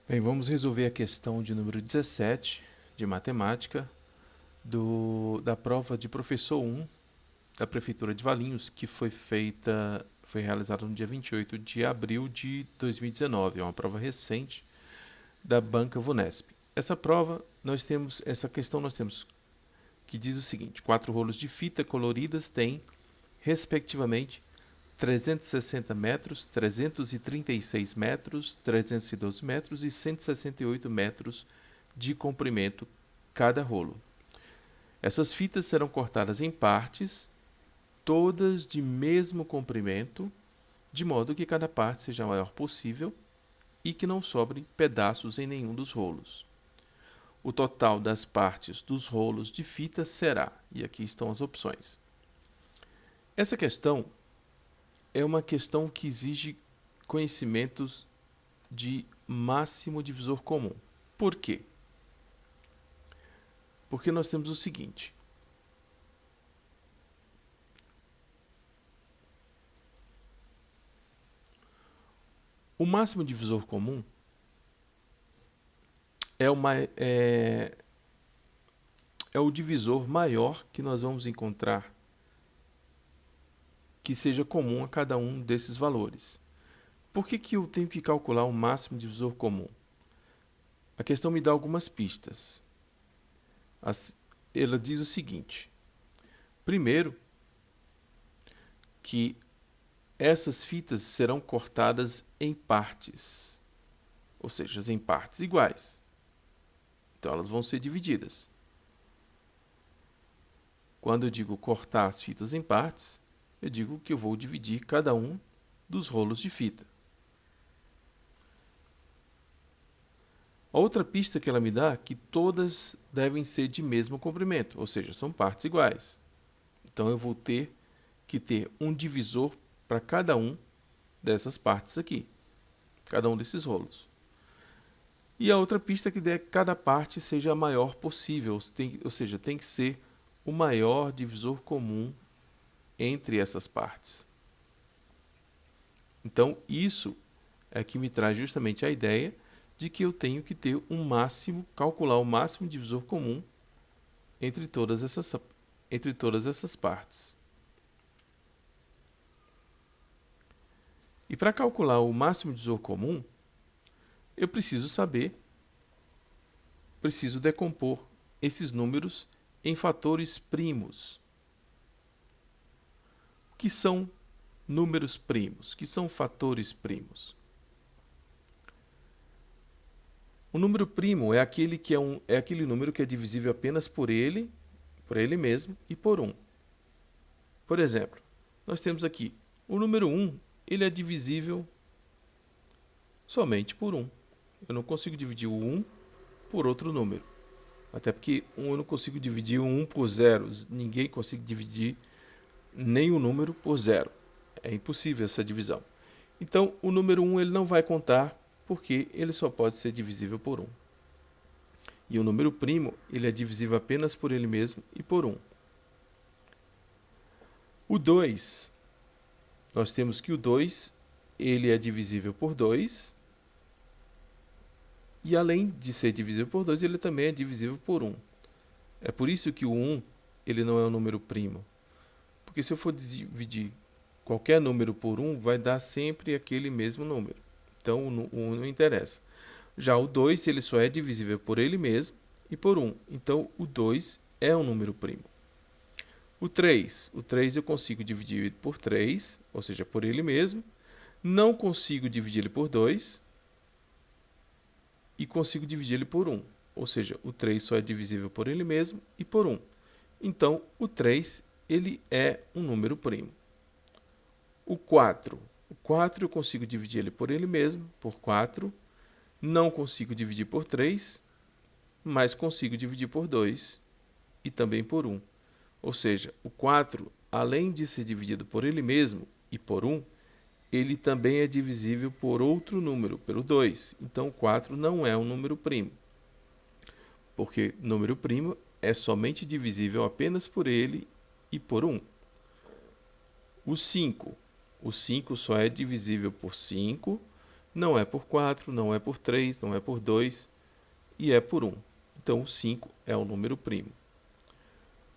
Bem, vamos resolver a questão de número 17 de matemática da prova de professor 1 da Prefeitura de Valinhos, que foi realizada no dia 28 de abril de 2019. É uma prova recente da Banca Vunesp. Essa questão nós temos que diz o seguinte: 4 rolos de fita coloridas têm, respectivamente, 360 metros, 336 metros, 312 metros e 168 metros de comprimento cada rolo. Essas fitas serão cortadas em partes, todas de mesmo comprimento, de modo que cada parte seja a maior possível e que não sobrem pedaços em nenhum dos rolos. O total das partes dos rolos de fita será, e aqui estão as opções. Essa questão é uma questão que exige conhecimentos de máximo divisor comum. Por quê? Porque nós temos o seguinte: o máximo divisor comum é o divisor maior que nós vamos encontrar que seja comum a cada um desses valores. Por que eu tenho que calcular o máximo divisor comum? A questão me dá algumas pistas. Ela diz o seguinte: primeiro, que essas fitas serão cortadas em partes, ou seja, em partes iguais. Então elas vão ser divididas. Quando eu digo cortar as fitas em partes, eu digo que eu vou dividir cada um dos rolos de fita. A outra pista que ela me dá é que todas devem ser de mesmo comprimento, ou seja, são partes iguais. Então eu vou ter que ter um divisor para cada um dessas partes aqui, cada um desses rolos. E a outra pista que cada parte seja a maior possível, ou seja, tem que ser o maior divisor comum entre essas partes. Então, isso é que me traz justamente a ideia de que eu tenho que ter calcular o máximo divisor comum entre todas essas partes. E para calcular o máximo divisor comum, eu preciso decompor esses números em fatores primos. O que são números primos? O que são fatores primos? O número primo é aquele número que é divisível apenas por ele mesmo e por 1. Por exemplo, nós temos aqui o número 1, ele é divisível somente por 1. Eu não consigo dividir o 1 por outro número. Até porque eu não consigo dividir o 1 por 0. Ninguém consegue dividir nenhum número por 0. É impossível essa divisão. Então, o número 1 ele não vai contar porque ele só pode ser divisível por 1. E o número primo ele é divisível apenas por ele mesmo e por 1. O 2, nós temos que o 2 ele é divisível por 2. E além de ser divisível por 2, ele também é divisível por 1. É por isso que o 1 ele não é um número primo. Porque se eu for dividir qualquer número por 1, vai dar sempre aquele mesmo número. Então o 1 não interessa. Já o 2 ele só é divisível por ele mesmo e por 1. Então o 2 é um número primo. O 3 eu consigo dividir por 3, ou seja, por ele mesmo. Não consigo dividir ele por 2 e consigo dividir ele por 1. Ou seja, o 3 só é divisível por ele mesmo e por 1. Então, o 3 ele é um número primo. O 4 eu consigo dividir ele por ele mesmo, por 4. Não consigo dividir por 3, mas consigo dividir por 2 e também por 1. Ou seja, o 4, além de ser dividido por ele mesmo e por 1, ele também é divisível por outro número, pelo 2. Então, o 4 não é um número primo, porque número primo é somente divisível apenas por ele e por 1. O 5 só é divisível por 5, Não é por 4, não é por 3, não é por 2 e é por 1. Então, o 5 é um número primo.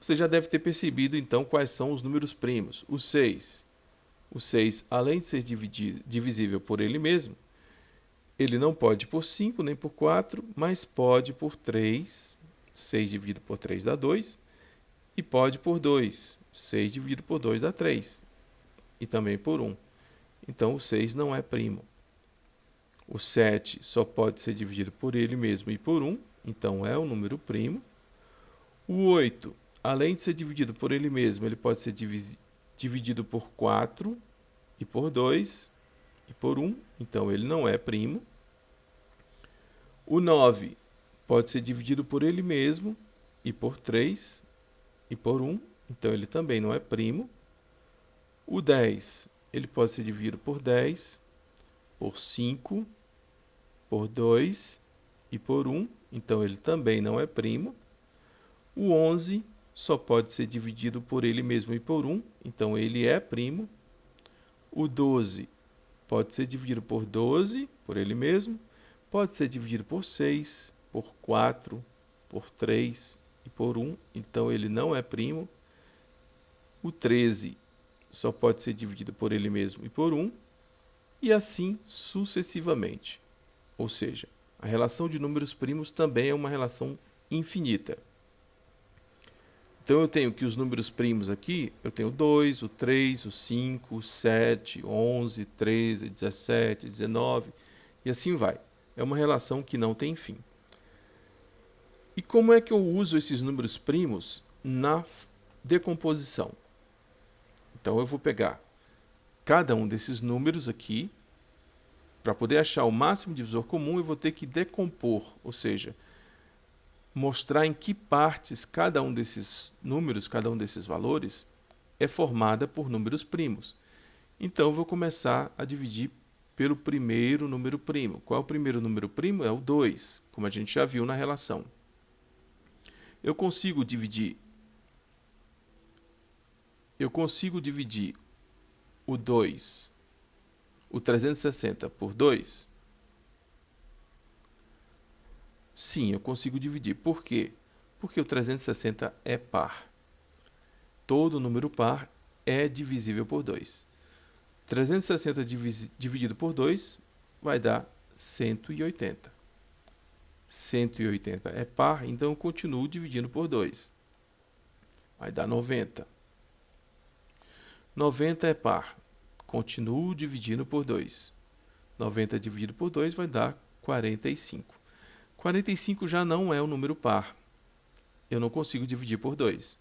Você já deve ter percebido, então, quais são os números primos. O 6. O 6, além de ser divisível por ele mesmo, ele não pode por 5 nem por 4, mas pode por 3. 6 dividido por 3 dá 2. E pode por 2. 6 dividido por 2 dá 3. E também por 1. Então, o 6 não é primo. O 7 só pode ser dividido por ele mesmo e por 1. Então, é um número primo. O 8, além de ser dividido por ele mesmo, ele pode ser dividido por 4 e por 2 e por 1. Então, ele não é primo. O 9 pode ser dividido por ele mesmo e por 3 e por 1. Então, ele também não é primo. O 10, ele pode ser dividido por 10, por 5, por 2 e por 1. Então, ele também não é primo. O 11 só pode ser dividido por ele mesmo e por 1. Então, ele é primo. O 12 pode ser dividido por 12, por ele mesmo. Pode ser dividido por 6, por 4, por 3 e por 1. Então, ele não é primo. O 13 só pode ser dividido por ele mesmo e por 1. E assim sucessivamente. Ou seja, a relação de números primos também é uma relação infinita. Então, eu tenho que os números primos aqui, eu tenho o 2, o 3, o 5, o 7, 11, 13, 17, 19 e assim vai. É uma relação que não tem fim. E como é que eu uso esses números primos na decomposição? Então, eu vou pegar cada um desses números aqui. Para poder achar o máximo divisor comum, eu vou ter que decompor, ou seja, mostrar em que partes cada um desses números, cada um desses valores, é formada por números primos. Então, eu vou começar a dividir pelo primeiro número primo. Qual é o primeiro número primo? É o 2, como a gente já viu na relação. Eu consigo dividir o 2, o 360 por 2? Sim, eu consigo dividir. Por quê? Porque o 360 é par. Todo número par é divisível por 2. 360 dividido por 2 vai dar 180. 180 é par, então eu continuo dividindo por 2. Vai dar 90. 90 é par. Continuo dividindo por 2. 90 dividido por 2 vai dar 45. 45 já não é um número par. Eu não consigo dividir por 2.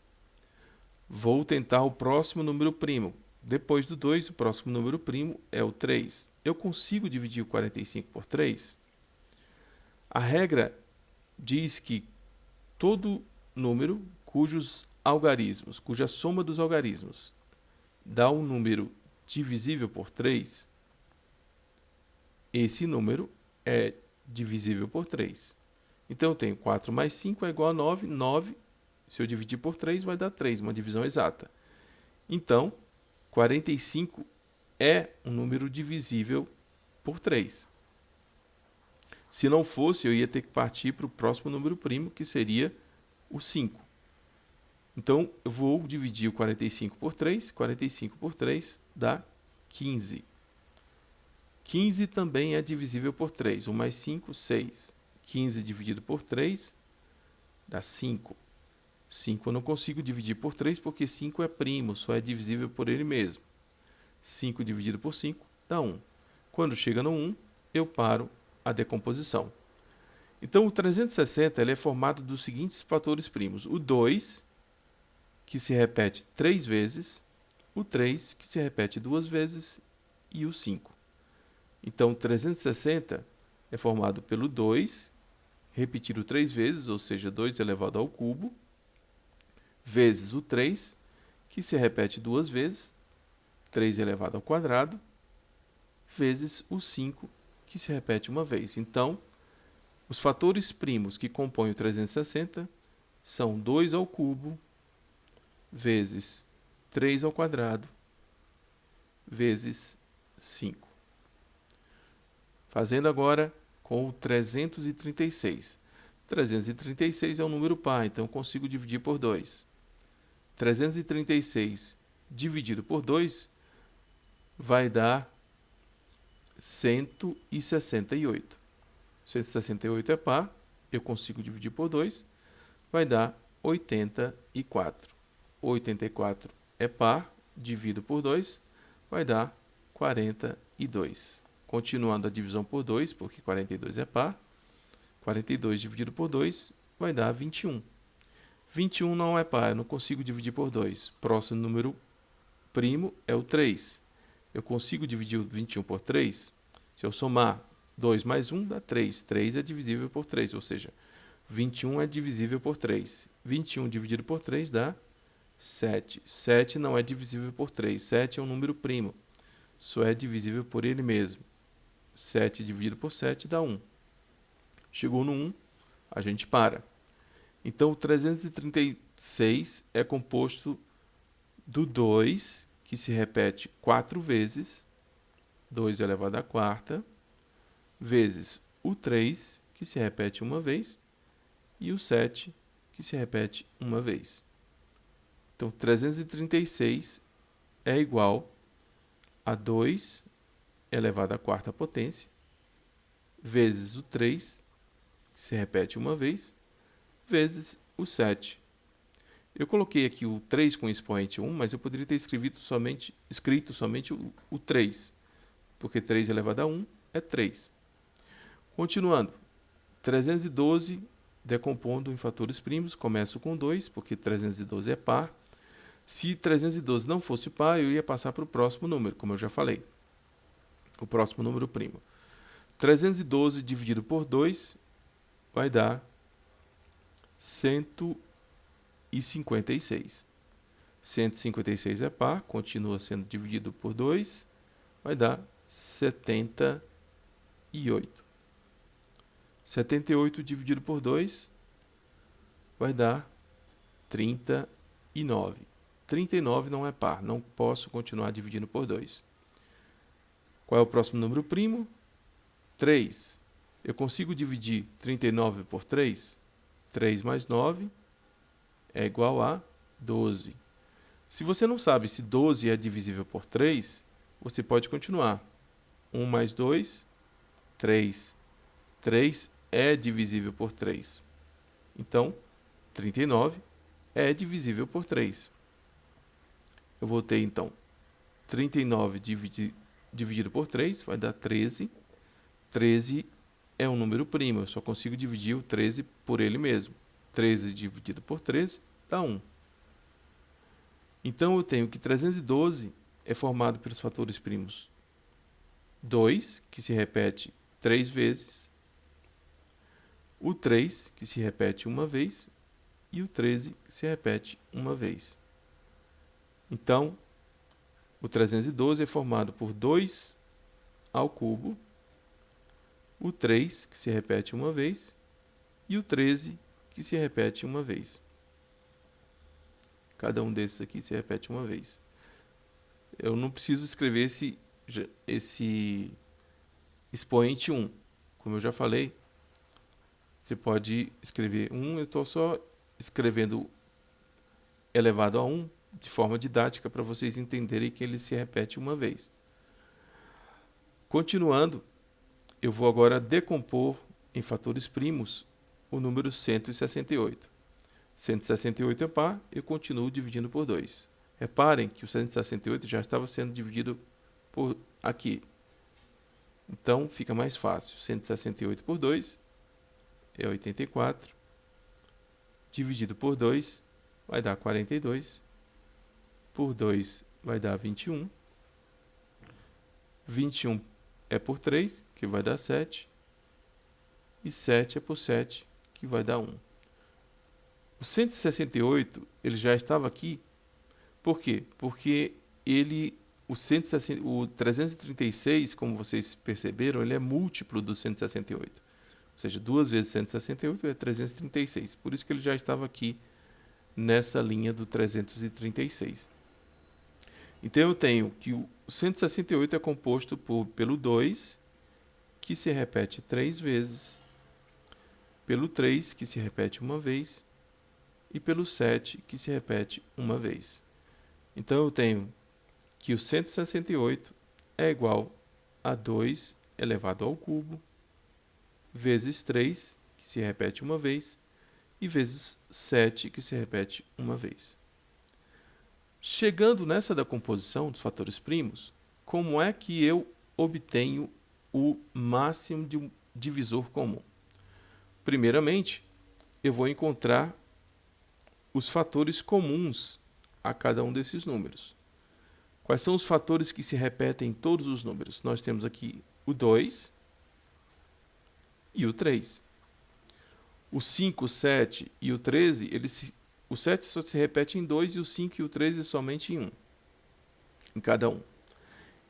Vou tentar o próximo número primo. Depois do 2, o próximo número primo é o 3. Eu consigo dividir o 45 por 3? A regra diz que todo número cuja soma dos algarismos dá um número divisível por 3, esse número é divisível por 3. Então, eu tenho 4 mais 5 é igual a 9. 9, se eu dividir por 3, vai dar 3, uma divisão exata. Então, 45 é um número divisível por 3. Se não fosse, eu ia ter que partir para o próximo número primo, que seria o 5. Então, eu vou dividir o 45 por 3. 45 por 3 dá 15. 15 também é divisível por 3. 1 mais 5, 6. 15 dividido por 3 dá 5. 5 eu não consigo dividir por 3 porque 5 é primo, só é divisível por ele mesmo. 5 dividido por 5 dá 1. Quando chega no 1, eu paro a decomposição. Então, o 360 ele é formado dos seguintes fatores primos. O 2, que se repete 3 vezes, o 3, que se repete 2 vezes, e o 5. Então, 360 é formado pelo 2, repetido 3 vezes, ou seja, 2 elevado ao cubo, vezes o 3, que se repete 2 vezes, 3 elevado ao quadrado, vezes o 5, que se repete uma vez. Então, os fatores primos que compõem o 360 são 2 ao cubo, vezes 3 ao quadrado, vezes 5. Fazendo agora com o 336. 336 é um número par, então eu consigo dividir por 2. 336 dividido por 2 vai dar 168. 168 é par, eu consigo dividir por 2, vai dar 84. 84 é par, divido por 2, vai dar 42. Continuando a divisão por 2, porque 42 é par, 42 dividido por 2 vai dar 21. 21 não é par, eu não consigo dividir por 2. Próximo número primo é o 3. Eu consigo dividir o 21 por 3? Se eu somar 2 mais 1 dá 3. 3 é divisível por 3, ou seja, 21 é divisível por 3. 21 dividido por 3 dá 7. 7 não é divisível por 3. 7 é um número primo. Só é divisível por ele mesmo. 7 dividido por 7 dá 1. Chegou no 1, a gente para. Então, o 336 é composto do 2, que se repete 4 vezes, 2 elevado à quarta, vezes o 3, que se repete uma vez, e o 7, que se repete uma vez. Então, 336 é igual a 2 elevado à quarta potência, vezes o 3, que se repete uma vez, vezes o 7. Eu coloquei aqui o 3 com expoente 1, mas eu poderia ter escrito somente o 3, porque 3 elevado a 1 é 3. Continuando, 312 decompondo em fatores primos, começo com 2, porque 312 é par. Se 312 não fosse par, eu ia passar para o próximo número, como eu já falei. O próximo número primo. 312 dividido por 2 vai dar 156. 156 é par, continua sendo dividido por 2, vai dar 78. 78 dividido por 2 vai dar 39. 39 não é par, não posso continuar dividindo por 2. Qual é o próximo número primo? 3. Eu consigo dividir 39 por 3? 3 mais 9 é igual a 12. Se você não sabe se 12 é divisível por 3, você pode continuar. 1 mais 2, 3. 3 é divisível por 3. Então, 39 é divisível por 3. Eu vou ter, então, 39 dividido por 3 vai dar 13. 13 é um número primo, eu só consigo dividir o 13 por ele mesmo. 13 dividido por 13 dá 1. Então, eu tenho que 312 é formado pelos fatores primos 2, que se repete 3 vezes, o 3, que se repete uma vez, e o 13, que se repete uma vez. Então, o 312 é formado por 2 ao cubo, o 3, que se repete uma vez, e o 13, que se repete uma vez. Cada um desses aqui se repete uma vez. Eu não preciso escrever esse expoente 1. Como eu já falei, você pode escrever 1, eu estou só escrevendo elevado a 1 de forma didática para vocês entenderem que ele se repete uma vez. Continuando, eu vou agora decompor em fatores primos o número 168. 168 é par, eu continuo dividindo por 2. Reparem que o 168 já estava sendo dividido por aqui. Então, fica mais fácil. 168 por 2 é 84. Dividido por 2 vai dar 42. Por 2 vai dar 21. 21 é por 3, que vai dar 7. E 7 é por 7, que vai dar 1. O 168 ele já estava aqui. Por quê? Porque o 336, como vocês perceberam, ele é múltiplo do 168. Ou seja, 2 vezes 168 é 336. Por isso que ele já estava aqui nessa linha do 336. Então, eu tenho que o 168 é composto pelo 2, que se repete 3 vezes, pelo 3, que se repete uma vez, e pelo 7, que se repete uma vez. Então, eu tenho que o 168 é igual a 2 elevado ao cubo, vezes 3, que se repete uma vez, e vezes 7, que se repete uma vez. Chegando nessa decomposição dos fatores primos, como é que eu obtenho o máximo de um divisor comum? Primeiramente, eu vou encontrar os fatores comuns a cada um desses números. Quais são os fatores que se repetem em todos os números? Nós temos aqui o 2 e o 3. O 5, o 7 e o 13, o 7 só se repete em 2 e o 5 e o 13 somente em 1, em cada um.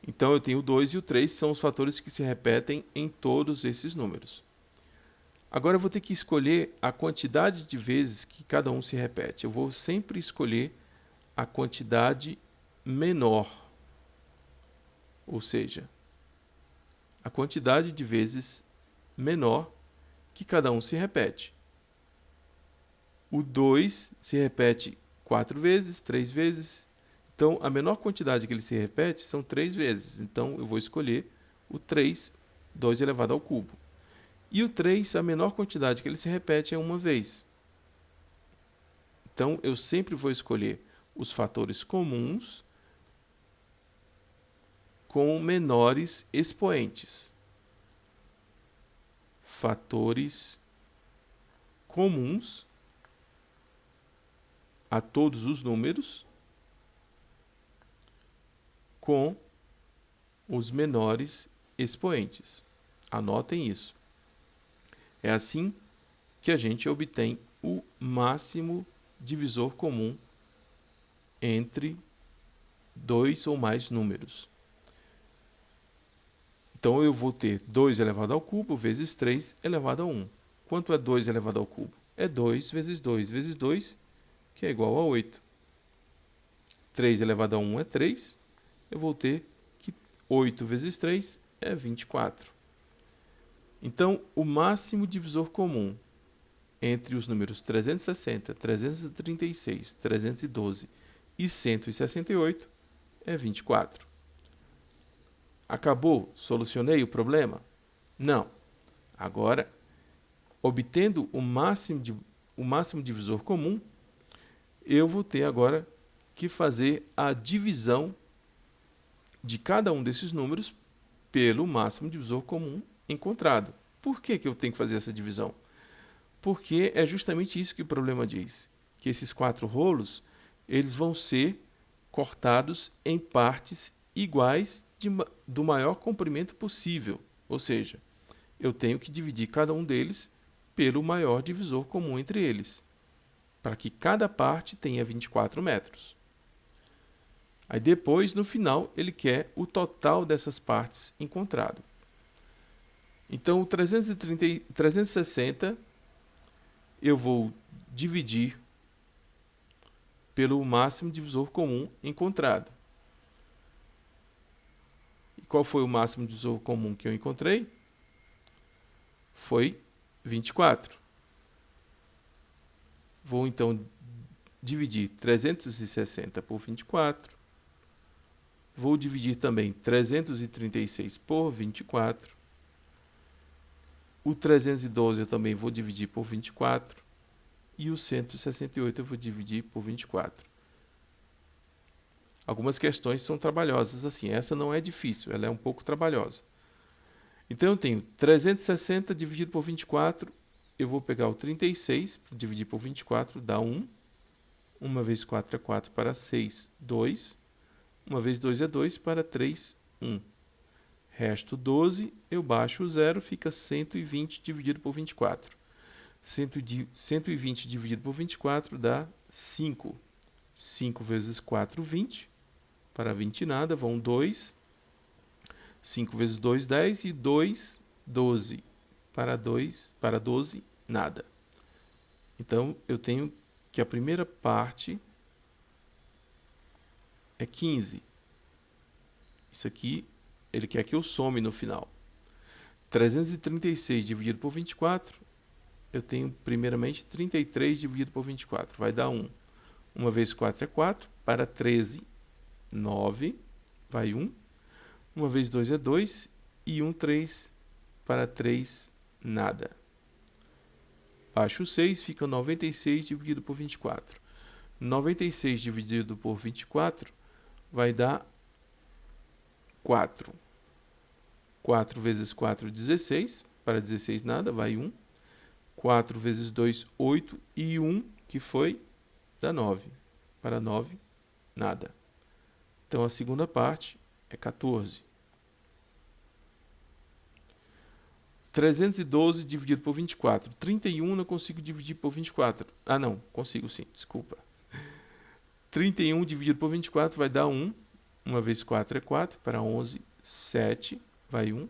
Então, eu tenho o 2 e o 3, são os fatores que se repetem em todos esses números. Agora, eu vou ter que escolher a quantidade de vezes que cada um se repete. Eu vou sempre escolher a quantidade menor, ou seja, a quantidade de vezes menor que cada um se repete. O 2 se repete 4 vezes, 3 vezes. Então, a menor quantidade que ele se repete são 3 vezes. Então, eu vou escolher o 3, 2 elevado ao cubo. E o 3, a menor quantidade que ele se repete é uma vez. Então, eu sempre vou escolher os fatores comuns com menores expoentes. Fatores comuns a todos os números com os menores expoentes. Anotem isso. É assim que a gente obtém o máximo divisor comum entre dois ou mais números. Então, eu vou ter 2 elevado ao cubo vezes 3 elevado a 1. Quanto é 2 elevado ao cubo? É 2 vezes 2 vezes 2, que é igual a 8. 3 elevado a 1 é 3. Eu vou ter que 8 vezes 3 é 24. Então, o máximo divisor comum entre os números 360, 336, 312 e 168 é 24. Acabou? Solucionei o problema? Não. Agora, obtendo o máximo divisor comum, eu vou ter agora que fazer a divisão de cada um desses números pelo máximo divisor comum encontrado. Por que eu tenho que fazer essa divisão? Porque é justamente isso que o problema diz, que esses 4 rolos eles vão ser cortados em partes iguais do maior comprimento possível. Ou seja, eu tenho que dividir cada um deles pelo maior divisor comum entre eles, para que cada parte tenha 24 metros. Aí depois, no final, ele quer o total dessas partes encontrado. Então, o 360 eu vou dividir pelo máximo divisor comum encontrado. E qual foi o máximo divisor comum que eu encontrei? Foi 24. Vou então dividir 360 por 24. Vou dividir também 336 por 24. O 312 eu também vou dividir por 24. E o 168 eu vou dividir por 24. Algumas questões são trabalhosas assim. Essa não é difícil, ela é um pouco trabalhosa. Então, eu tenho 360 dividido por 24. Eu vou pegar o 36, dividir por 24, dá 1. 1 vezes 4 é 4, para 6, 2. 1 vezes 2 é 2, para 3, 1. Resto 12, eu baixo o 0, fica 120 dividido por 24. 120 dividido por 24 dá 5. 5 vezes 4, 20. Para 20 nada, vão 2. 5 vezes 2, 10. E 2, 12. Para 12, nada. Então, eu tenho que a primeira parte é 15. Isso aqui, ele quer que eu some no final. 336 dividido por 24, eu tenho primeiramente 33 dividido por 24, vai dar 1. 1 vezes 4 é 4, para 13, 9, vai 1. 1 vezes 2 é 2, e 1, 3, para 3, nada. Baixo 6, fica 96 dividido por 24. 96 dividido por 24 vai dar 4. 4 vezes 4, 16. Para 16, nada, vai 1. 4 vezes 2, 8. E 1, que foi, dá 9. Para 9, nada. Então, a segunda parte é 14. 312 dividido por 24. 31 não consigo dividir por 24. Ah, não, consigo sim, desculpa. 31 dividido por 24 vai dar 1. 1 vezes 4 é 4, para 11, 7, vai 1.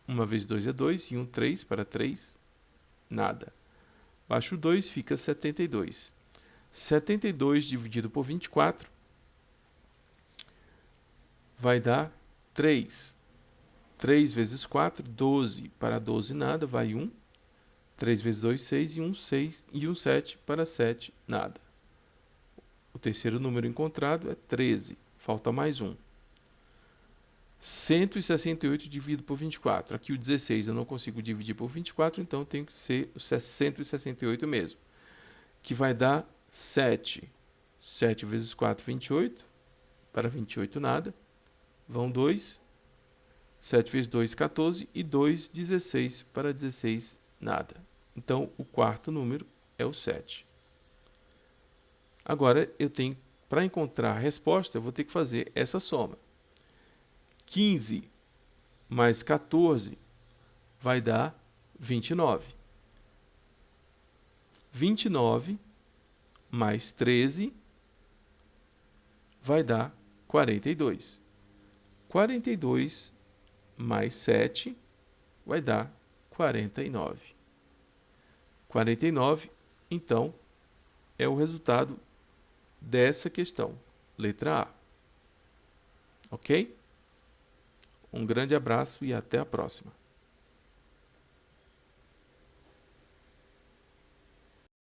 1 vezes 2 é 2, e 1, 3, para 3, nada. Baixo 2, fica 72. 72 dividido por 24 vai dar 3. 3 vezes 4, 12, para 12, nada, vai 1. 3 vezes 2, 6, e 1, 6, e 1, 7, para 7, nada. O terceiro número encontrado é 13, falta mais 1. 168 dividido por 24. Aqui o 16 eu não consigo dividir por 24, então tem que ser o 168 mesmo, que vai dar 7. 7 vezes 4, 28, para 28, nada. Vão 2. 7 vezes 2, 14, e 2, 16, para 16, nada. Então, o quarto número é o 7. Agora, para encontrar a resposta, eu vou ter que fazer essa soma. 15 mais 14 vai dar 29. 29 mais 13 vai dar 42. 42 mais 7 vai dar 49. 49, então, é o resultado dessa questão, letra A. Ok? Um grande abraço e até a próxima.